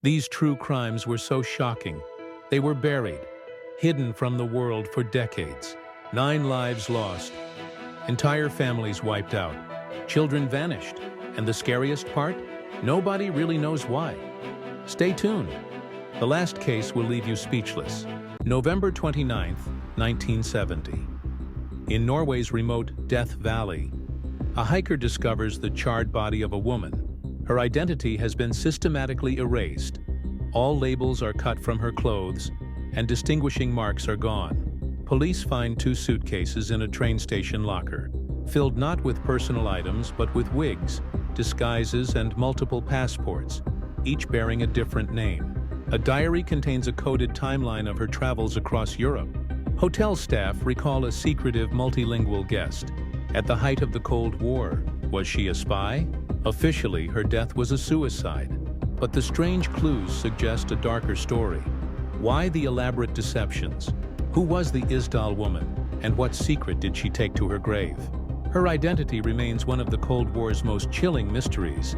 These true crimes were so shocking. They were buried, hidden from the world for decades. 9 lives lost, entire families wiped out, children vanished, and the scariest part? Nobody really knows why. Stay tuned. The last case will leave you speechless. November 29, 1970. In Norway's remote Death Valley, a hiker discovers the charred body of a woman. Her identity has been systematically erased. All labels are cut from her clothes, and distinguishing marks are gone. Police find 2 suitcases in a train station locker, filled not with personal items but with wigs, disguises, and multiple passports, each bearing a different name. A diary contains a coded timeline of her travels across Europe. Hotel staff recall a secretive multilingual guest. At the height of the Cold War, was she a spy? Officially, her death was a suicide. But the strange clues suggest a darker story. Why the elaborate deceptions? Who was the Isdal Woman, and what secret did she take to her grave? Her identity remains one of the Cold War's most chilling mysteries.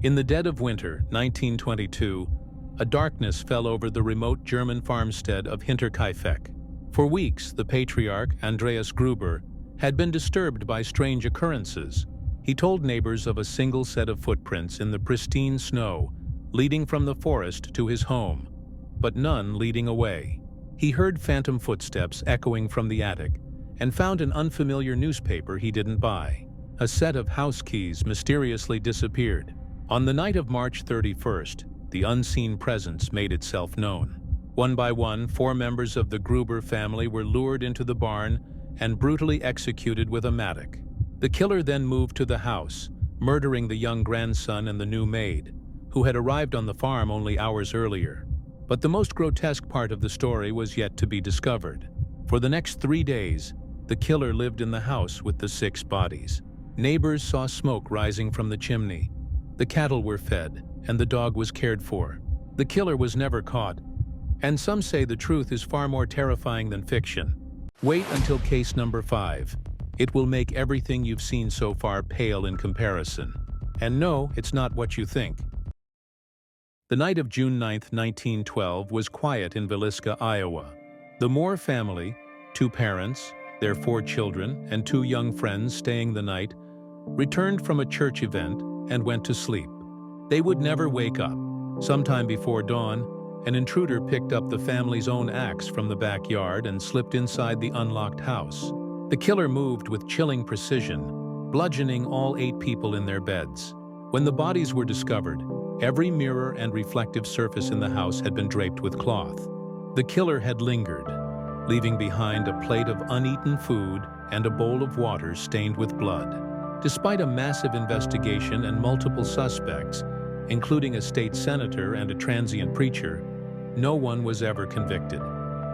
In the dead of winter, 1922, a darkness fell over the remote German farmstead of Hinterkaifeck. For weeks, the patriarch, Andreas Gruber, had been disturbed by strange occurrences. He told neighbors of a single set of footprints in the pristine snow, leading from the forest to his home, but none leading away. He heard phantom footsteps echoing from the attic and found an unfamiliar newspaper he didn't buy. A set of house keys mysteriously disappeared. On the night of March 31st, the unseen presence made itself known. One by one, 4 members of the Gruber family were lured into the barn and brutally executed with a mattock. The killer then moved to the house, murdering the young grandson and the new maid, who had arrived on the farm only hours earlier. But the most grotesque part of the story was yet to be discovered. For the next 3 days, the killer lived in the house with the 6 bodies. Neighbors saw smoke rising from the chimney. The cattle were fed, and the dog was cared for. The killer was never caught, and some say the truth is far more terrifying than fiction. Wait until case number 5. It will make everything you've seen so far pale in comparison. And no, it's not what you think. The night of June 9, 1912 was quiet in Villisca, Iowa. The Moore family, 2 parents, their 4 children, and 2 young friends staying the night, returned from a church event and went to sleep. They would never wake up. Sometime before dawn, an intruder picked up the family's own axe from the backyard and slipped inside the unlocked house. The killer moved with chilling precision, bludgeoning all 8 people in their beds. When the bodies were discovered, every mirror and reflective surface in the house had been draped with cloth. The killer had lingered, leaving behind a plate of uneaten food and a bowl of water stained with blood. Despite a massive investigation and multiple suspects, including a state senator and a transient preacher, no one was ever convicted.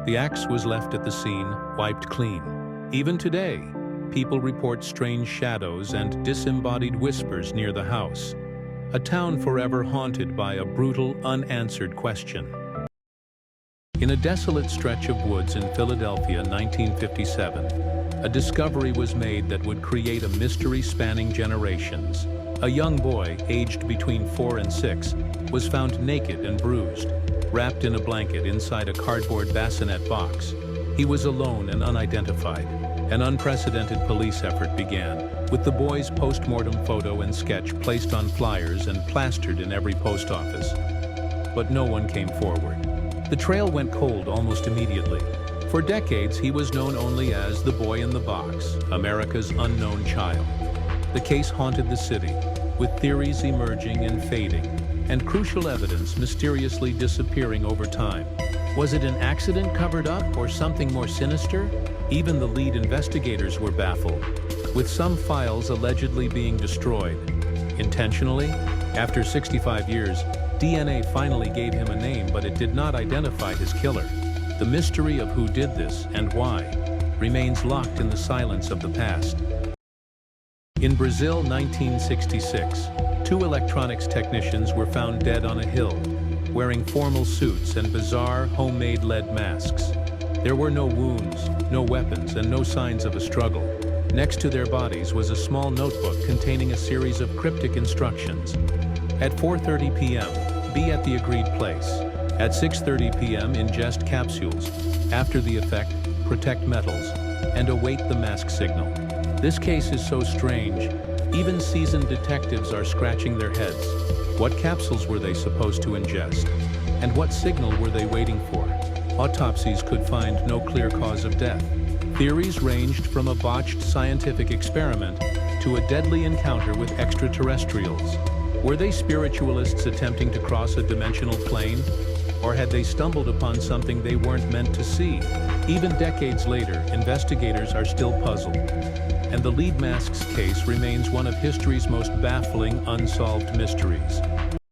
The axe was left at the scene, wiped clean. Even today, people report strange shadows and disembodied whispers near the house. A town forever haunted by a brutal, unanswered question. In a desolate stretch of woods in Philadelphia, 1957, a discovery was made that would create a mystery spanning generations. A young boy, aged between 4 and 6, was found naked and bruised, wrapped in a blanket inside a cardboard bassinet box. He was alone and unidentified. An unprecedented police effort began, with the boy's post-mortem photo and sketch placed on flyers and plastered in every post office. But no one came forward. The trail went cold almost immediately. For decades, he was known only as the boy in the box, America's unknown child. The case haunted the city, with theories emerging and fading, and crucial evidence mysteriously disappearing over time. Was it an accident covered up or something more sinister? Even the lead investigators were baffled, with some files allegedly being destroyed. Intentionally? After 65 years, DNA finally gave him a name, but it did not identify his killer. The mystery of who did this and why remains locked in the silence of the past. In Brazil, 1966, 2 electronics technicians were found dead on a hill, wearing formal suits and bizarre, homemade lead masks. There were no wounds, no weapons, and no signs of a struggle. Next to their bodies was a small notebook containing a series of cryptic instructions. At 4:30 p.m., Be at the agreed place. At 6:30 p.m., ingest capsules. After the effect, protect metals, and await the mask signal. This case is so strange, even seasoned detectives are scratching their heads. What capsules were they supposed to ingest? And what signal were they waiting for? Autopsies could find no clear cause of death. Theories ranged from a botched scientific experiment to a deadly encounter with extraterrestrials. Were they spiritualists attempting to cross a dimensional plane? Or had they stumbled upon something they weren't meant to see? Even decades later, investigators are still puzzled. And the lead masks case remains one of history's most baffling unsolved mysteries.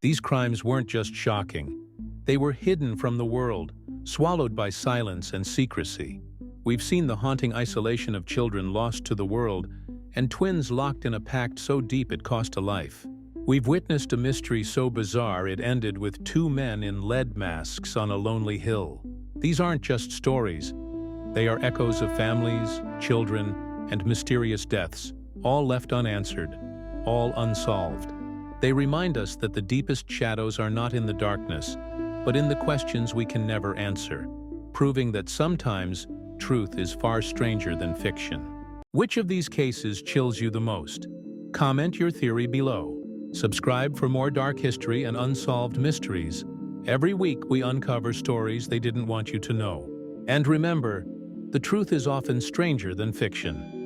These crimes weren't just shocking. They were hidden from the world, swallowed by silence and secrecy. We've seen the haunting isolation of children lost to the world, and twins locked in a pact so deep it cost a life. We've witnessed a mystery so bizarre it ended with two men in lead masks on a lonely hill. These aren't just stories. They are echoes of families, children, and mysterious deaths, all left unanswered, all unsolved. They remind us that the deepest shadows are not in the darkness, but in the questions we can never answer, proving that sometimes truth is far stranger than fiction. Which of these cases chills you the most? Comment your theory below. Subscribe for more dark history and unsolved mysteries. Every week we uncover stories they didn't want you to know. And remember, the truth is often stranger than fiction.